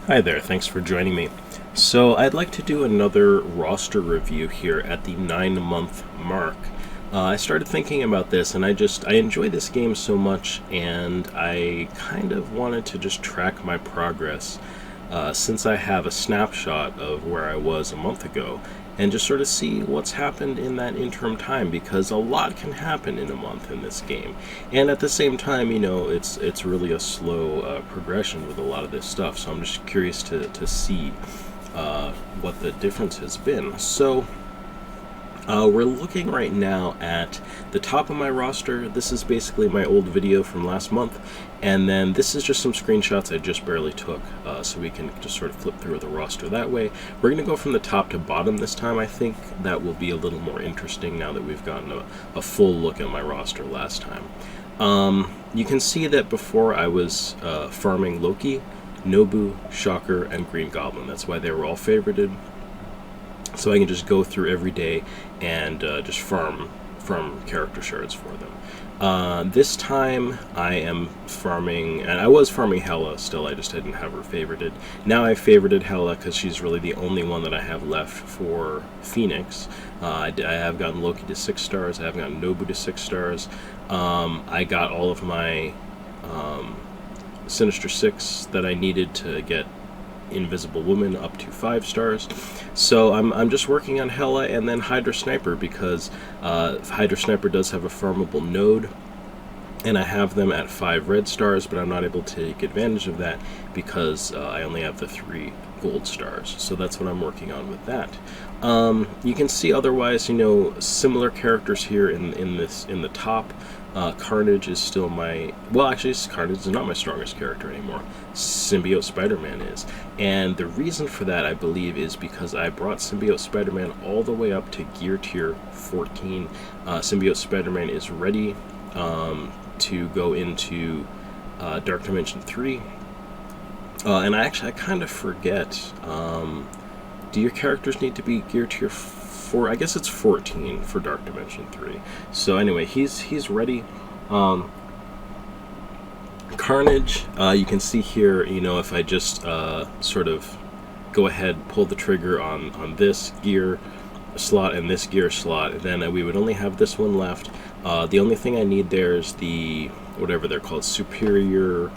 Hi there, thanks for joining me. So, I'd like to do another roster review here at the 9-month mark. I started thinking about this and I enjoy this game so much, and I kind of wanted to just track my progress since I have a snapshot of where I was a month ago and just sort of see what's happened in that interim time, because a lot can happen in a month in this game. And at the same time, it's really a slow progression with a lot of this stuff, so I'm just curious to see what the difference has been. So, we're looking right now at the top of my roster. This is basically my old video from last month, and then this is just some screenshots I just barely took, so we can just sort of flip through the roster that way. We're going to go from the top to bottom this time. I think that will be a little more interesting now that we've gotten a full look at my roster last time. You can see that before I was farming Loki, Nobu, Shocker, and Green Goblin. That's why they were all favorited. So I can just go through every day and just farm character shards for them. This time I am farming, and I was farming Hela still, I just didn't have her favorited. Now I've favorited Hela because she's really the only one that I have left for Phoenix. I have gotten Loki to 6 stars, I have gotten Nobu to 6 stars. I got all of my Sinister 6 that I needed to get Invisible Woman up to 5 stars. So I'm just working on Hela and then Hydra Sniper, because Hydra Sniper does have a farmable node, and I have them at 5 red stars, but I'm not able to take advantage of that because I only have the 3 gold stars. So that's what I'm working on with that. You can see otherwise, similar characters here in the top. Carnage is still Carnage is not my strongest character anymore. Symbiote Spider-Man is. And the reason for that, I believe, is because I brought Symbiote Spider-Man all the way up to gear tier 14. Symbiote Spider-Man is ready to go into Dark Dimension 3. And I kind of forget, do your characters need to be gear tier 4? I guess it's 14 for Dark Dimension 3. So anyway, he's ready. Carnage, you can see here, if I just sort of go ahead, pull the trigger on this gear slot and this gear slot, then we would only have this one left. The only thing I need there is the, whatever they're called, superior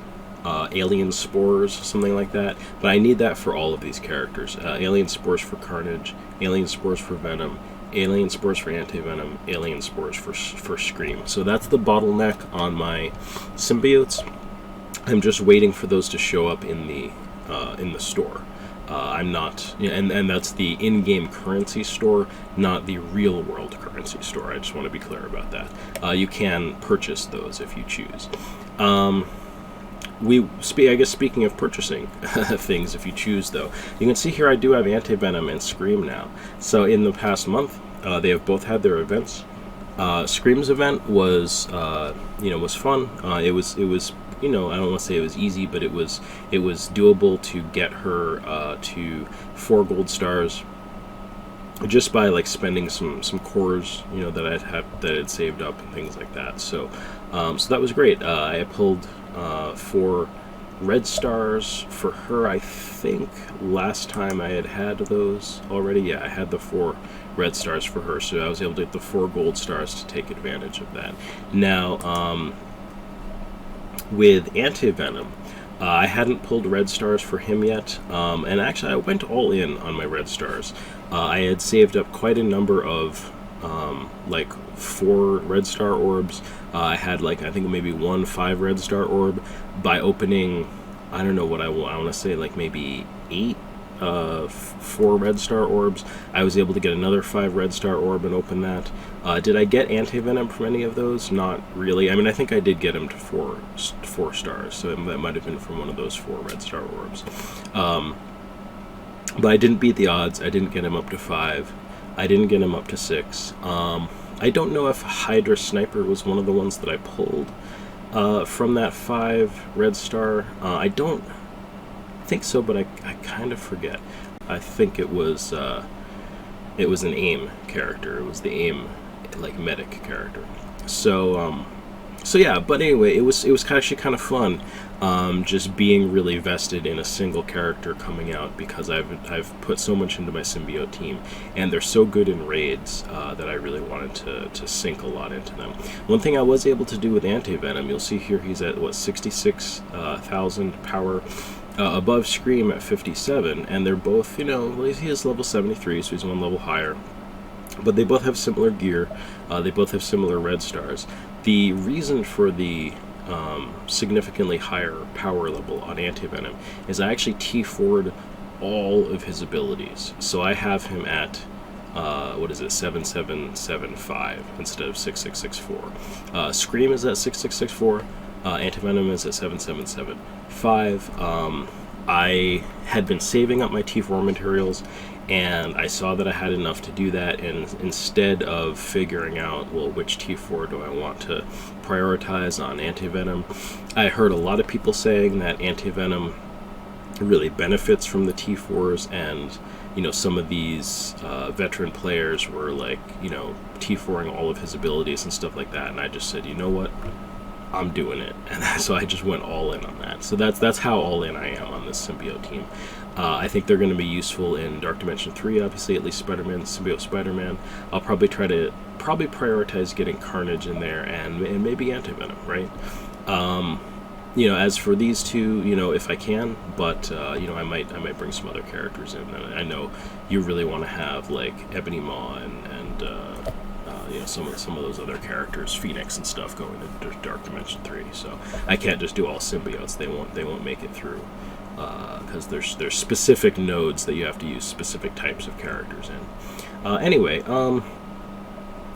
alien spores, something like that. But I need that for all of these characters. Alien spores for Carnage, alien spores for Venom, alien spores for Anti-Venom, alien spores for Scream. So that's the bottleneck on my symbiotes. I'm just waiting for those to show up in the store. I'm not, and that's the in-game currency store, not the real-world currency store. I just want to be clear about that. You can purchase those if you choose. I guess speaking of purchasing things, if you choose, though, you can see here I do have Anti-Venom and Scream now. So in the past month, they have both had their events. Scream's event was, was fun. It was. I don't want to say it was easy, but it was doable to get her to 4 gold stars just by spending some cores, that I had saved up and things like that. So that was great. I pulled 4 red stars for her. I think last time I had those already. Yeah, I had the 4 red stars for her, so I was able to get the 4 gold stars to take advantage of that. Now, with Anti-Venom, I hadn't pulled red stars for him yet, and actually I went all in on my red stars. I had saved up quite a number of 4 red star orbs. I had I think maybe 1 5 red star orb by opening, I don't know what I want to say, maybe 8 4 red star orbs. I was able to get another 5 red star orb and open that. Did I get Anti-Venom from any of those? Not really. I mean, I think I did get him to 4 stars, so that might have been from one of those 4 red star orbs. But I didn't beat the odds. I didn't get him up to 5. I didn't get him up to 6. I don't know if Hydra Sniper was one of the ones that I pulled from that 5 red star. I don't think so, but I kind of forget. I think it was an AIM character. It was the AIM medic character. So So yeah, but anyway, it was actually kind of fun, just being really vested in a single character coming out, because I've put so much into my symbiote team, and they're so good in raids that I really wanted to sink a lot into them. One thing I was able to do with Anti-Venom, you'll see here he's at what 66,000 power. Above Scream at 57, and they're both, he is level 73, so he's one level higher. But they both have similar gear. They both have similar red stars. The reason for the significantly higher power level on Anti-Venom is I actually T4'd all of his abilities. So I have him at, 7775 instead of 6664. Scream is at 6664. Anti-Venom is at 7775. I had been saving up my T4 materials, and I saw that I had enough to do that, and instead of figuring out, well, which T4 do I want to prioritize on Anti-Venom, I heard a lot of people saying that Anti-Venom really benefits from the T4s, and some of these veteran players were like, T4ing all of his abilities and stuff like that, and I just said, you know what, I'm doing it. And so I just went all in on that. So that's how all in I am on this symbiote team. I think they're going to be useful in Dark Dimension 3, obviously, at least Spider-Man, Symbiote Spider-Man. I'll probably prioritize getting Carnage in there, and maybe Anti-Venom, right? As for these two, if I can, but I might bring some other characters in. And I know you really want to have like Ebony Maw and some of those other characters, Phoenix and stuff, going to Dark Dimension 3. So I can't just do all symbiotes. They won't make it through, because there's specific nodes that you have to use specific types of characters in. Anyway,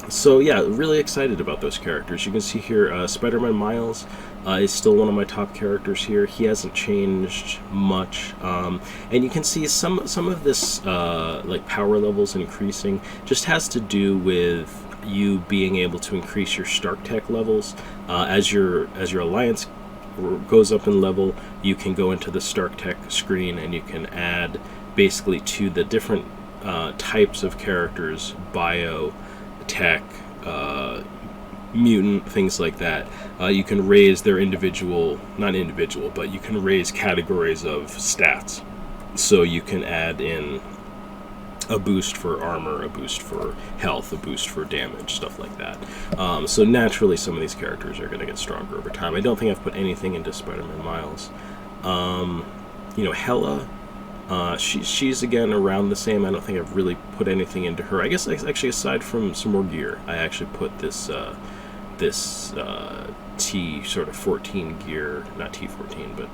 so yeah, really excited about those characters. You can see here, Spider-Man Miles is still one of my top characters here. He hasn't changed much, and you can see some of this like power levels increasing just has to do with you being able to increase your Stark Tech levels. As your Alliance goes up in level, you can go into the Stark Tech screen and you can add basically to the different types of characters, bio, tech, mutant, things like that. You can raise their not individual, but you can raise categories of stats. So you can add in a boost for armor, a boost for health, a boost for damage, stuff like that. So naturally, some of these characters are going to get stronger over time. I don't think I've put anything into Spider-Man Miles. Hela, she's again around the same. I don't think I've really put anything into her. I guess actually, aside from some more gear, I actually put this T sort of 14 gear, not T14, but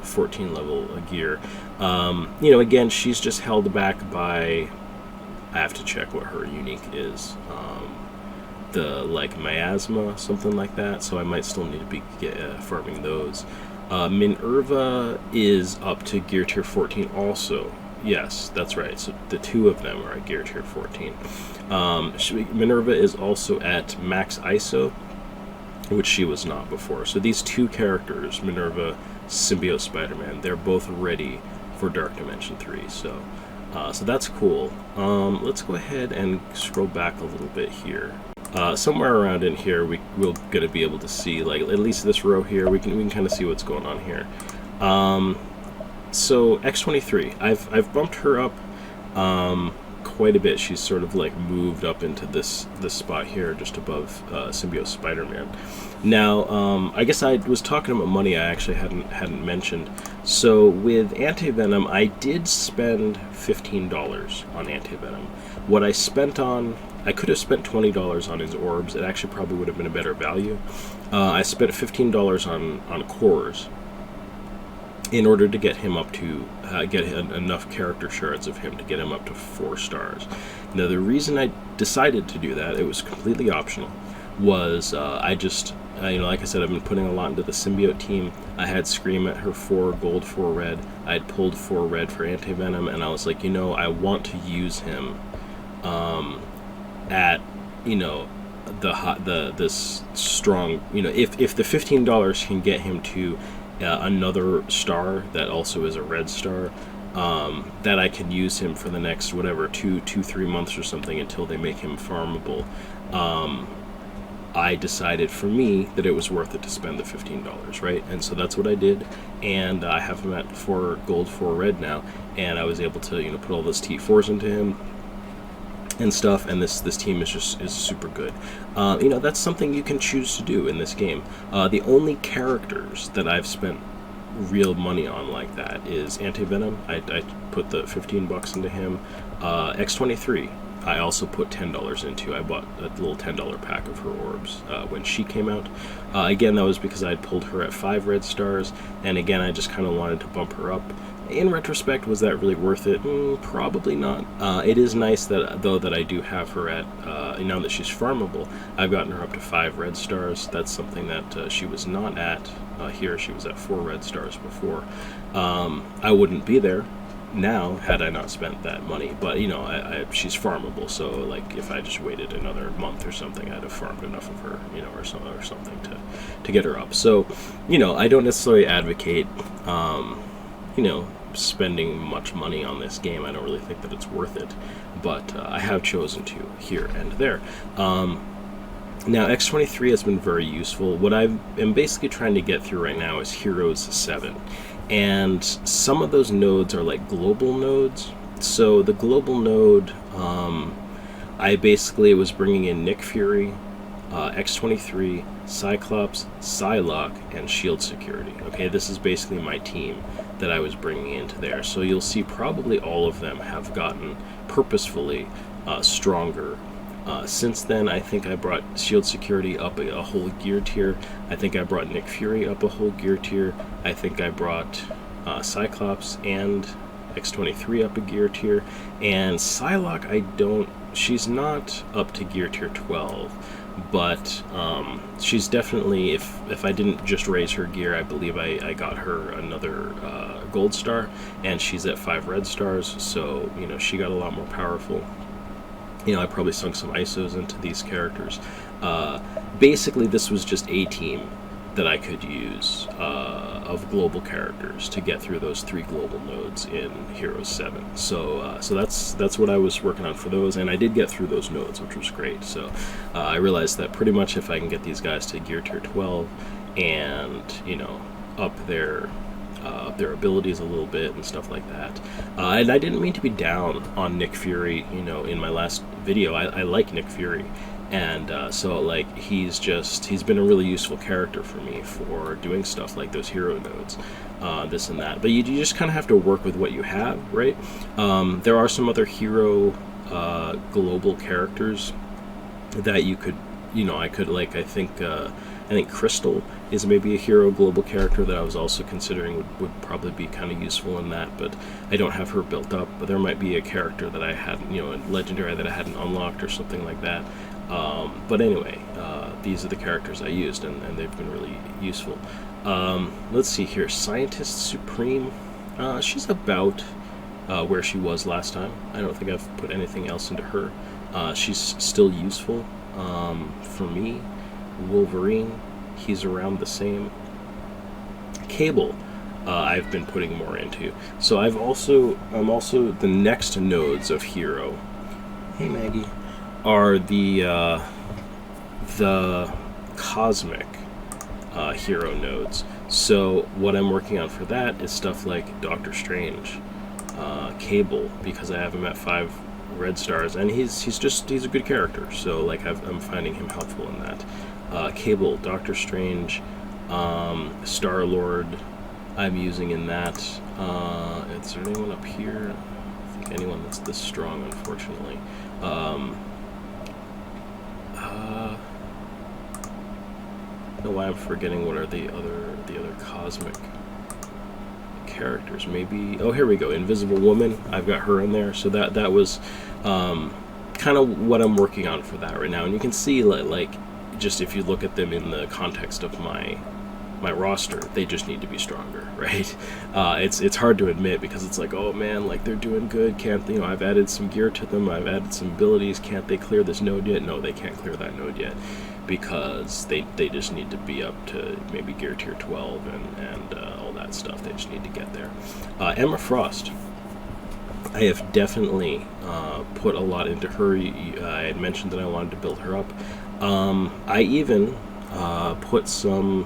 14 level gear. Again, she's just held back by, I have to check what her unique is. The miasma, something like that. So I might still need to be farming those. Minerva is up to gear tier 14 also. Yes, that's right. So the two of them are at gear tier 14. Minerva is also at max ISO, which she was not before. So these two characters, Minerva, Symbiote Spider-Man, they're both ready for Dark Dimension 3. So that's cool. Let's go ahead and scroll back a little bit here. Somewhere around in here, we're gonna be able to see, like, at least this row here. We can kind of see what's going on here. So X-23, I've bumped her up quite a bit. She's sort of like moved up into this spot here, just above Symbiote Spider-Man. Now, I guess I was talking about money I actually hadn't mentioned. So with Anti-Venom, I did spend $15 on Anti-Venom. What I spent on, I could have spent $20 on his orbs. It actually probably would have been a better value. I spent $15 on cores in order to get him up to enough character shards of him to get him up to 4 stars. Now, the reason I decided to do that, it was completely optional, was I just, like I said, I've been putting a lot into the symbiote team. I had Scream at her 4 gold, 4 red. I had pulled 4 red for Anti-Venom, and I was like, I want to use him at, this strong, if the $15 can get him to another star that also is a red star, that I can use him for the next, 2-3 months or something until they make him farmable. I decided for me that it was worth it to spend the $15, right? And so that's what I did, and I have him at 4 gold, 4 red now, and I was able to, you know, put all those T4s into him and stuff, and this team is super good. You know, that's something you can choose to do in this game. The only characters that I've spent real money on like that is Anti-Venom. I put the $15 into him. X-23 I also put $10 into. I bought a little $10 pack of her orbs when she came out. Again, that was because I had pulled her at 5 red stars, and again, I just kind of wanted to bump her up. In retrospect, was that really worth it? Probably not. It is nice that, though, that I do have her at, now that she's farmable, I've gotten her up to 5 red stars. That's something that she was not at here. She was at 4 red stars before. I wouldn't be there now had I not spent that money, but you know, she's farmable, so like if I just waited another month or something, I'd have farmed enough of her, you know, or something to get her up. So, you know, I don't necessarily advocate, you know, spending much money on this game. I don't really think that it's worth it, but I have chosen to here and there. Now, X-23 has been very useful. What I am basically trying to get through right now is Heroes 7. And some of those nodes are like global nodes. So the global node, I basically was bringing in Nick Fury, X-23, Cyclops, Psylocke, and Shield Security. Okay, this is basically my team that I was bringing into there. So you'll see probably all of them have gotten purposefully stronger. Since then, I think I brought Shield Security up a whole gear tier. I think I brought Nick Fury up a whole gear tier. I think I brought Cyclops and X-23 up a gear tier. And Psylocke, she's not up to gear tier 12, but she's definitely, if I didn't just raise her gear, I believe I got her another gold star, and she's at 5 red stars, so, you know, she got a lot more powerful. You know, I probably sunk some ISOs into these characters. Basically, this was just a team that I could use of global characters to get through those 3 global nodes in Heroes 7. So that's what I was working on for those, and I did get through those nodes, which was great. So I realized that pretty much if I can get these guys to gear tier 12 and, you know, up their abilities a little bit and stuff like that. And I didn't mean to be down on Nick Fury, you know, in my last video. I like Nick Fury, and so like he's been a really useful character for me for doing stuff like those hero nodes, this and that. But you just kind of have to work with what you have, right? There are some other hero global characters that you could, you know, I think Crystal is maybe a hero global character that I was also considering would probably be kind of useful in that, but I don't have her built up. But there might be a character that I hadn't, you know, a legendary that I hadn't unlocked or something like that. But anyway, these are the characters I used, and they've been really useful. Let's see here. Scientist Supreme. She's about where she was last time. I don't think I've put anything else into her. She's still useful for me. Wolverine, he's around the same. Cable, I've been putting more into. So I'm also the next nodes of hero. Hey Maggie, are the cosmic hero nodes. So what I'm working on for that is stuff like Doctor Strange, Cable, because I have him at 5 red stars, and he's a good character. So like I'm finding him helpful in that. Cable, Doctor Strange, Star-Lord, I'm using in that. Is there anyone up here? I think anyone that's this strong, unfortunately. I don't know why I'm forgetting what are the other cosmic characters. Maybe, oh, here we go, Invisible Woman. I've got her in there. So that was kind of what I'm working on for that right now. And you can see like just if you look at them in the context of my roster, they just need to be stronger, right? It's hard to admit because it's like, oh man, like they're doing good. Can't, you know, I've added some gear to them. I've added some abilities. Can't they clear this node yet? No, they can't clear that node yet because they just need to be up to maybe gear tier 12 and all that stuff. They just need to get there. Emma Frost, I have definitely put a lot into her. I had mentioned that I wanted to build her up. I even put some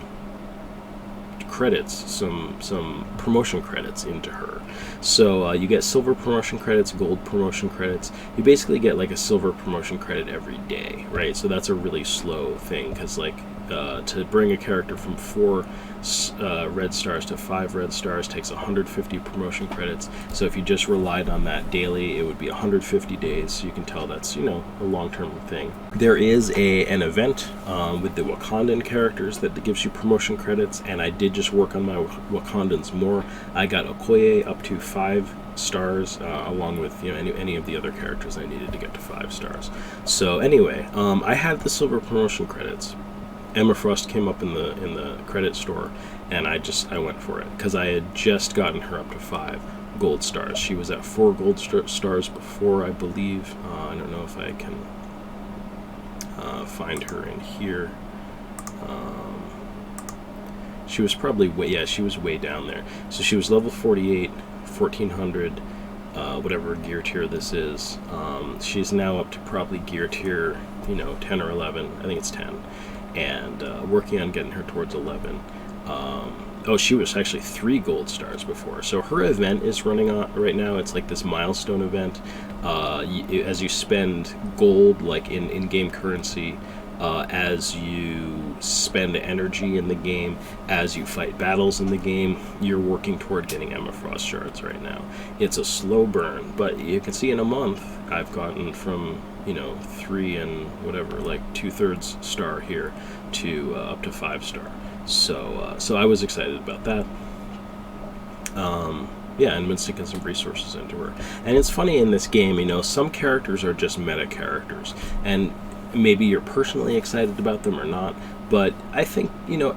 credits, some promotion credits into her. So you get silver promotion credits, gold promotion credits. You basically get like a silver promotion credit every day, right? So that's a really slow thing, because like to bring a character from 4 red stars to 5 red stars takes 150 promotion credits. So if you just relied on that daily, it would be 150 days. So you can tell that's, you know, a long-term thing. There is an event with the Wakandan characters that gives you promotion credits, and I did just work on my Wakandans more. I got Okoye up to 5 stars, along with, you know, any of the other characters I needed to get to 5 stars. So anyway, I had the silver promotion credits. Emma Frost came up in the credit store, and I went for it because I had just gotten her up to 5 gold stars. She was at 4 gold stars before, I believe. I don't know if I can find her in here. She was probably she was way down there. So she was level 48, 1400, whatever gear tier this is. She's now up to probably gear tier, you know, 10 or 11. I think it's 10. And working on getting her towards 11. Oh, she was actually 3 gold stars before. So her event is running on right now. It's like this milestone event. As you spend gold, like in in-game currency, as you spend energy in the game, as you fight battles in the game, you're working toward getting Emma Frost shards right now. It's a slow burn, but you can see in a month I've gotten from, you know, 3 and whatever, like 2/3 star here to up to 5 star. So I was excited about that. Yeah, and been sinking some resources into her. And it's funny in this game, you know, some characters are just meta characters, and maybe you're personally excited about them or not, but I think, you know,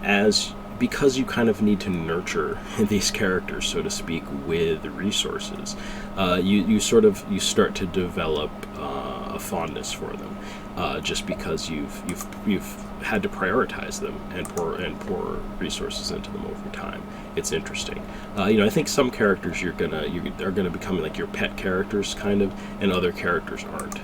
because you kind of need to nurture these characters, so to speak, with resources, you start to develop a fondness for them, just because you've had to prioritize them and pour resources into them over time. It's interesting. You know, I think some characters are gonna become like your pet characters, kind of, and other characters aren't.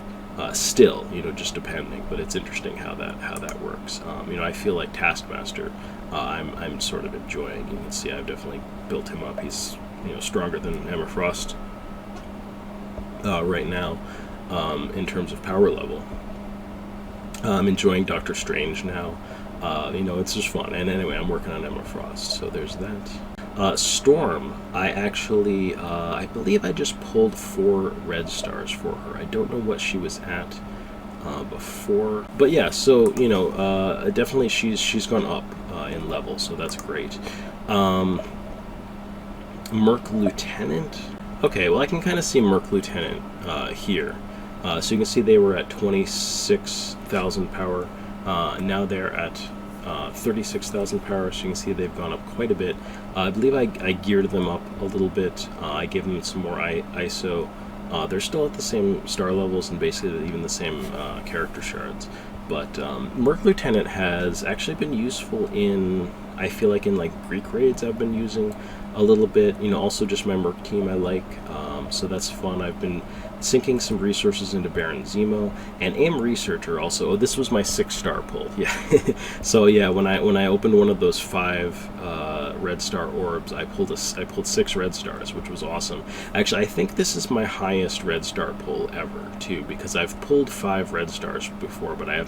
Still, you know, just depending. But it's interesting how that works. You know, I feel like Taskmaster, I'm sort of enjoying. You can see I've definitely built him up. He's, you know, stronger than Emma Frost right now, in terms of power level. I'm enjoying Doctor Strange now. You know, it's just fun. And anyway, I'm working on Emma Frost, so there's that. Storm, I actually, I believe I just pulled 4 red stars for her. I don't know what she was at before, but yeah. So, you know, definitely she's gone up in level, so that's great. Merc Lieutenant. Okay, well, I can kind of see Merc Lieutenant here. So you can see they were at 26,000 power. Now they're at 36,000 power, so you can see they've gone up quite a bit. I believe I geared them up a little bit. I gave them some more ISO. They're still at the same star levels and basically even the same character shards. But Merc Lieutenant has actually been useful in, I feel like in like Greek raids I've been using a little bit. You know, also just my Merc team I like, so that's fun. I've been sinking some resources into Baron Zemo and AIM Researcher also. Oh, this was my 6-star pull. Yeah. So yeah, when I opened one of those 5 red star orbs, I pulled 6 red stars, which was awesome. Actually, I think this is my highest red star pull ever too, because I've pulled 5 red stars before, but I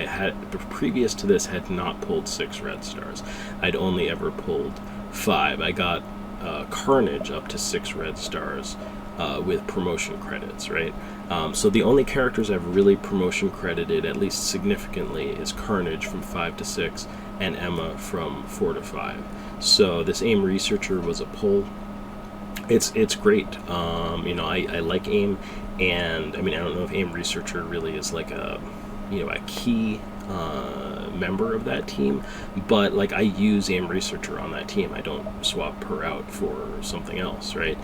had previous to this had not pulled 6 red stars. I'd only ever pulled 5. I got Carnage up to 6 red stars. With promotion credits, right? So the only characters I've really promotion credited, at least significantly, is Carnage from 5 to 6 and Emma from 4 to 5. So this AIM Researcher was a pull. It's great. You know, I like AIM, and I mean, I don't know if AIM Researcher really is like a, you know, a key member of that team, but like I use AIM Researcher on that team. I don't swap her out for something else, right?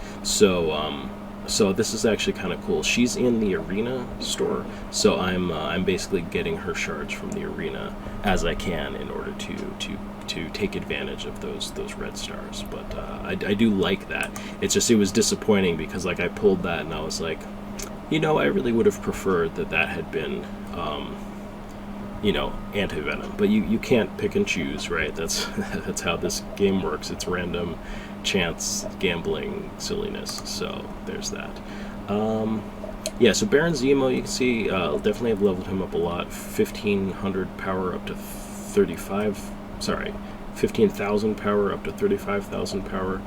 So this is actually kind of cool. She's in the arena store, so I'm basically getting her shards from the arena as I can in order to take advantage of those red stars. But I do like that. It was disappointing because like I pulled that and I was like, you know, I really would have preferred that had been you know, Anti-Venom. But you can't pick and choose, right? That's that's how this game works. It's random, chance, gambling, silliness. So there's that. Yeah, so Baron Zemo, you can see, definitely have leveled him up a lot. 1,500 power up to 35. Sorry, 15,000 power up to 35,000 power.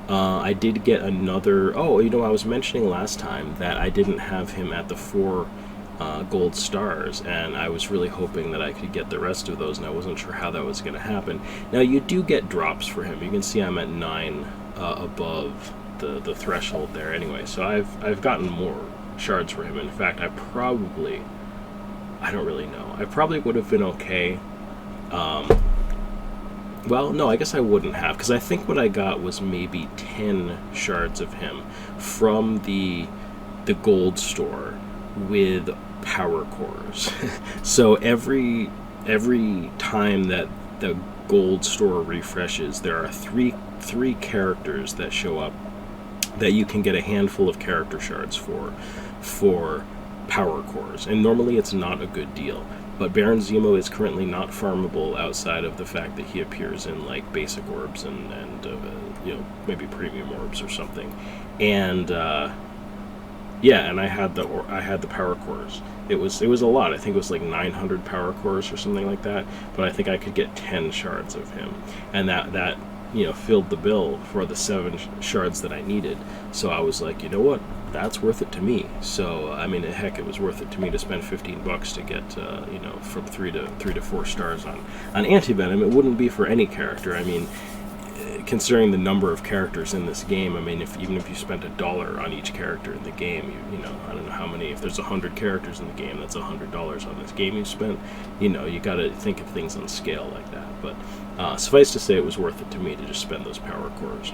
I did get another. Oh, you know, I was mentioning last time that I didn't have him at the 4 gold stars, and I was really hoping that I could get the rest of those, and I wasn't sure how that was going to happen. Now, you do get drops for him. You can see I'm at 9 above the threshold there anyway, so I've gotten more shards for him. In fact, I don't really know. I probably would have been okay. Well, no, I guess I wouldn't have, because I think what I got was maybe 10 shards of him from the gold store with power cores. So every time that the gold store refreshes, there are three characters that show up that you can get a handful of character shards for power cores, and normally it's not a good deal. But Baron Zemo is currently not farmable outside of the fact that he appears in like basic orbs and you know, maybe premium orbs or something. And yeah, and I had the power cores. It was a lot. I think it was like 900 power cores or something like that. But I think I could get 10 shards of him, and that you know, filled the bill for the 7 shards that I needed. So I was like, you know what? That's worth it to me. So I mean, heck, it was worth it to me to spend $15 to get you know, from 3 to 4 stars on Anti-Venom. It wouldn't be for any character. I mean, considering the number of characters in this game, I mean, even if you spent $1 on each character in the game, you know, I don't know how many. If there's 100 characters in the game, that's $100 on this game you spent. You know, you got to think of things on scale like that. But suffice to say, it was worth it to me to just spend those power cores.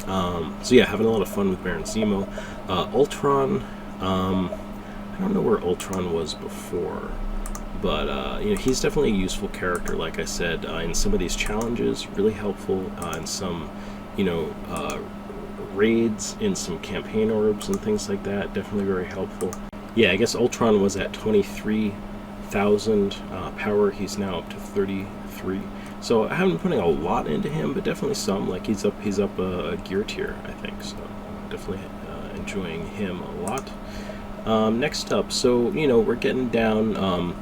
So yeah, having a lot of fun with Baron Zemo. Ultron, I don't know where Ultron was before, but you know, he's definitely a useful character. Like I said, in some of these challenges, really helpful. In some, you know, raids, in some campaign orbs and things like that, definitely very helpful. Yeah, I guess Ultron was at 23,000 power. He's now up to 33. So I haven't been putting a lot into him, but definitely some. Like he's up a gear tier, I think. So definitely enjoying him a lot. Next up, so you know, we're getting down.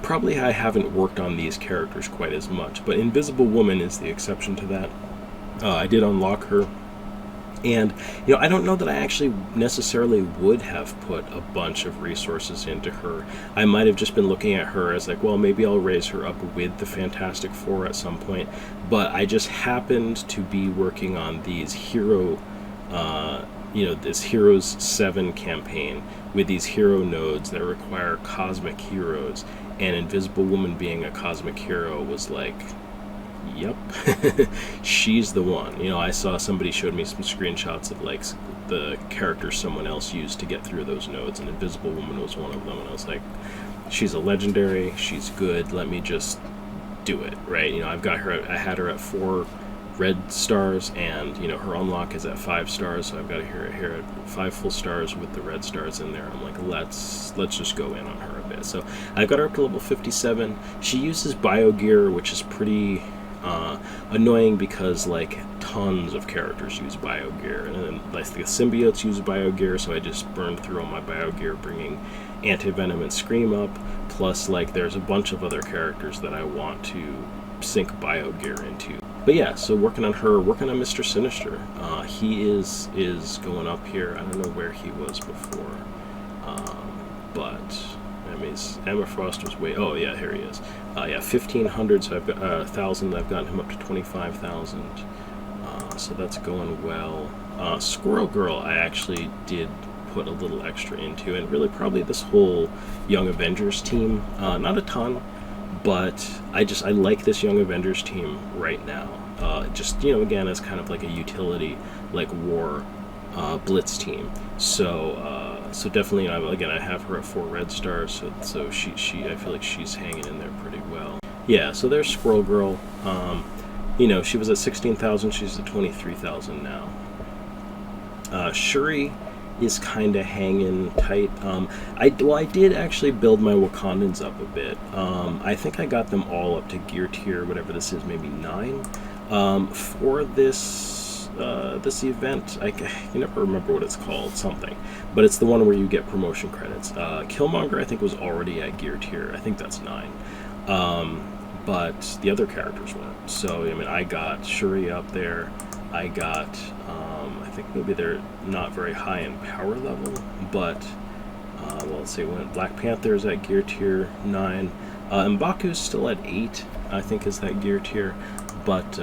Probably I haven't worked on these characters quite as much, but Invisible Woman is the exception to that. I did unlock her. And, you know, I don't know that I actually necessarily would have put a bunch of resources into her. I might have just been looking at her as like, well, maybe I'll raise her up with the Fantastic Four at some point. But I just happened to be working on these hero, you know, this Heroes 7 campaign with these hero nodes that require cosmic heroes. And Invisible Woman being a cosmic hero was like, yep, she's the one. You know, I saw somebody showed me some screenshots of like the characters someone else used to get through those nodes, and Invisible Woman was one of them. And I was like, she's a legendary, she's good, let me just do it, right? You know, I had her at 4 red stars, and you know, her unlock is at 5 stars, so I've got her here at 5 full stars with the red stars in there. I'm like, let's just go in on her a bit. So I've got her up to level 57. She uses biogear, which is pretty annoying because like tons of characters use biogear, and then like the symbiotes use biogear, so I just burned through all my biogear bringing Anti-Venom and Scream up, plus like there's a bunch of other characters that I want to sink biogear into. But yeah, so working on her, working on Mr. Sinister. He is going up here. I don't know where he was before, but I mean, Emma Frost was way. Oh yeah, here he is. Yeah, 1,500. So I've got 1,000. I've gotten him up to 25,000. So that's going well. Squirrel Girl, I actually did put a little extra into, and really probably this whole Young Avengers team. Not a ton, but I like this Young Avengers team right now. Just, you know, again, as kind of like a utility, like war blitz team. So definitely, you know, again, I have her at 4 red stars, so she I feel like she's hanging in there pretty well. Yeah, so there's Squirrel Girl. You know, she was at 16,000, she's at 23,000 now. Shuri is kind of hanging tight. I did actually build my Wakandans up a bit. I think I got them all up to gear tier, whatever this is, maybe 9. For this event, I can never remember what it's called, something, but it's the one where you get promotion credits. Killmonger, I think, was already at gear tier. I think that's 9. But the other characters weren't. So, I mean, I got Shuri up there. I got, I think maybe they're not very high in power level, but, well, let's see, when Black Panther's at gear tier 9. M'Baku's still at 8, I think, is that gear tier. But,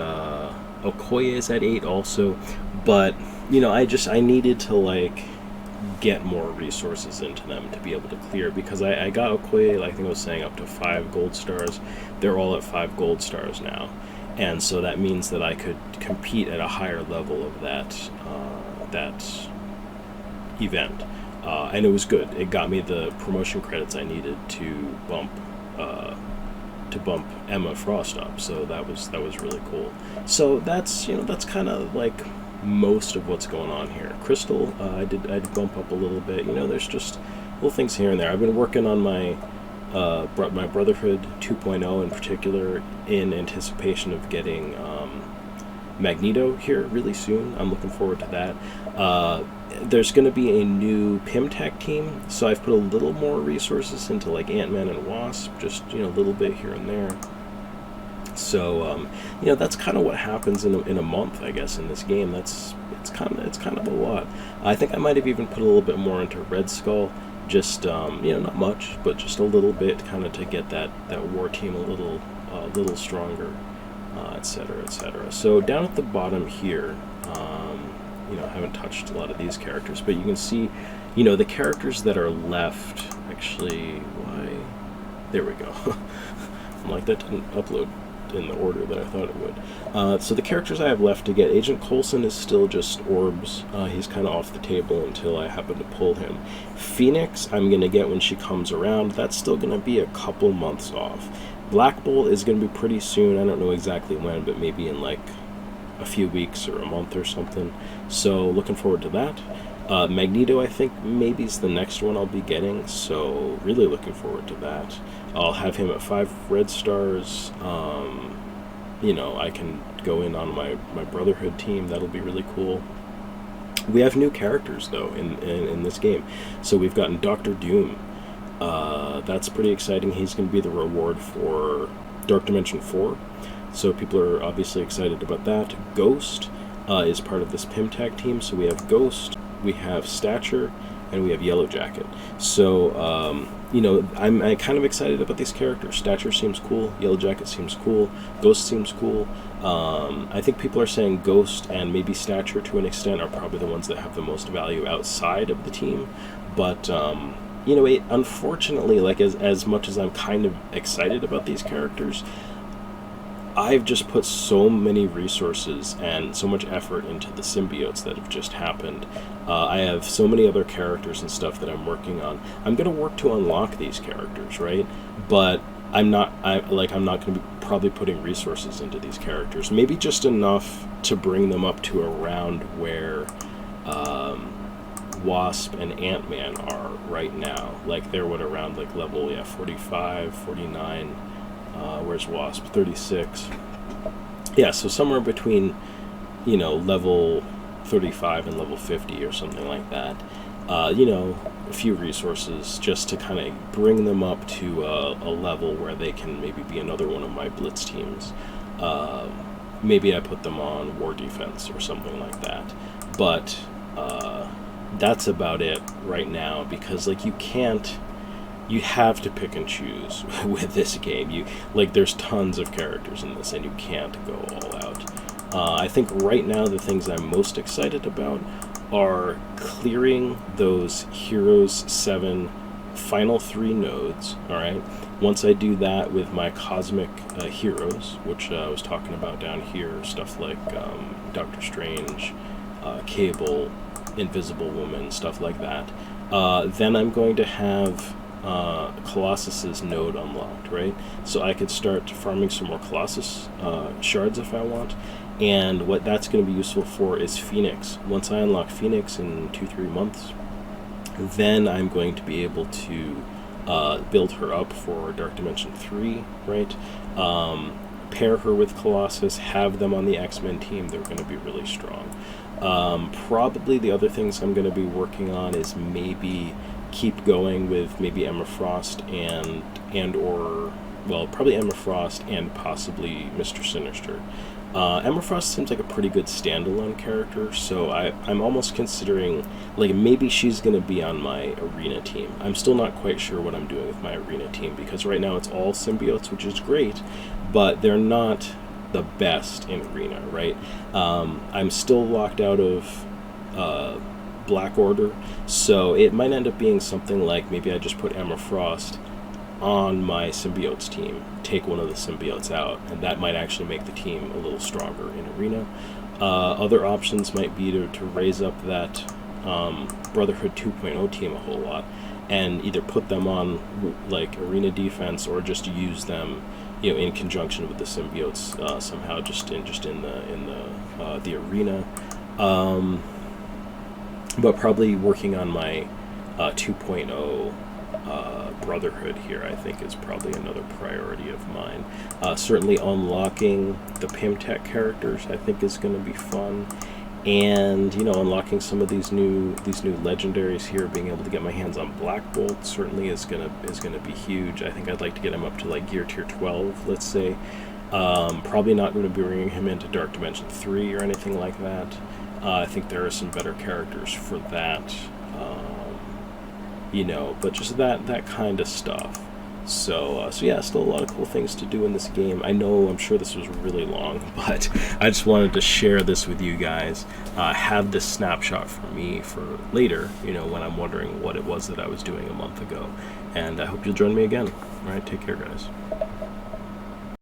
Okoye is at 8 also. But, you know, I needed to, like, get more resources into them to be able to clear, because I got Okoye, like I think I was saying, up to 5 gold stars. They're all at 5 gold stars now, and so that means that I could compete at a higher level of that event, and it was good. It got me the promotion credits I needed to bump Emma Frost up, so that was really cool. So that's kind of like most of what's going on here. Crystal, I did bump up a little bit. You know, there's just little things here and there. I've been working on my Brotherhood 2.0 in particular, in anticipation of getting Magneto here really soon. I'm looking forward to that. There's going to be a new PimTech team, so I've put a little more resources into like Ant-Man and Wasp, just a little bit here and there. So that's kind of what happens in a month, I guess, in this game. It's kind of a lot. I think I might have even put a little bit more into Red Skull, just not much, but just a little bit, kind of to get that war team a little stronger, etc., etc. So down at the bottom here, I haven't touched a lot of these characters, but you can see, the characters that are left. Actually, why? There we go. I'm like, that didn't upload in the order that I thought it would. So the characters I have left to get, Agent Coulson is still just orbs. He's kind of off the table until I happen to pull him. Phoenix I'm going to get when she comes around. That's still going to be a couple months off. Black Bolt is going to be pretty soon. I don't know exactly when, but maybe in like a few weeks or a month or something. So looking forward to that. Magneto, I think, maybe is the next one I'll be getting, so really looking forward to that. I'll have him at 5 red stars. I can go in on my Brotherhood team. That'll be really cool. We have new characters, though, in this game. So we've gotten Doctor Doom. That's pretty exciting. He's going to be the reward for Dark Dimension 4. So people are obviously excited about that. Ghost is part of this PimTech team. So we have Ghost, we have Stature, and we have Yellow Jacket. So, I'm kind of excited about these characters. Stature seems cool. Yellow Jacket seems cool. Ghost seems cool. I think people are saying Ghost and maybe Stature to an extent are probably the ones that have the most value outside of the team. But, unfortunately, like as much as I'm kind of excited about these characters, I've just put so many resources and so much effort into the symbiotes that have just happened. I have so many other characters and stuff that I'm working on. I'm going to work to unlock these characters, right? But I'm not going to be probably putting resources into these characters. Maybe just enough to bring them up to around where Wasp and Ant-Man are right now. Like they're around like level 45, 49. Where's Wasp? 36. Yeah, so somewhere between, level 35 and level 50 or something like that. A few resources just to kind of bring them up to a level where they can maybe be another one of my Blitz teams. Maybe I put them on War Defense or something like that. But that's about it right now, because, you have to pick and choose with this game. There's tons of characters in this, and you can't go all out. I think right now the things I'm most excited about are clearing those Heroes 7 final 3 nodes, alright? Once I do that with my Cosmic Heroes, which I was talking about down here, stuff like Doctor Strange, Cable, Invisible Woman, stuff like that, then I'm going to have Colossus's node unlocked, right? So I could start farming some more Colossus shards if I want. And what that's going to be useful for is Phoenix. Once I unlock Phoenix in 2-3 months, then I'm going to be able to build her up for Dark Dimension 3, right? Pair her with Colossus, have them on the X-Men team. They're going to be really strong. Probably the other things I'm going to be working on is maybe keep going with maybe Emma Frost probably Emma Frost and possibly Mr. Sinister. Emma Frost seems like a pretty good standalone character, so I'm almost considering, like, maybe she's going to be on my arena team. I'm still not quite sure what I'm doing with my arena team, because right now it's all symbiotes, which is great, but they're not the best in arena, right? I'm still locked out of Black Order, so it might end up being something like maybe I just put Emma Frost on my symbiotes team, take one of the symbiotes out, and that might actually make the team a little stronger in arena. Other options might be to raise up that Brotherhood 2.0 team a whole lot, and either put them on like arena defense or just use them, in conjunction with the symbiotes somehow, just in the arena. But probably working on my 2.0 Brotherhood here, I think, is probably another priority of mine. Certainly unlocking the Pimtech characters, I think, is going to be fun. And, unlocking some of these new legendaries here, being able to get my hands on Black Bolt certainly is gonna be huge. I think I'd like to get him up to like gear tier 12, let's say. Probably not going to be bringing him into Dark Dimension 3 or anything like that. I think there are some better characters for that, but just that kind of stuff. So yeah, still a lot of cool things to do in this game. I'm sure this was really long, but I just wanted to share this with you guys. Have this snapshot for me for later, when I'm wondering what it was that I was doing a month ago. And I hope you'll join me again. All right, take care, guys.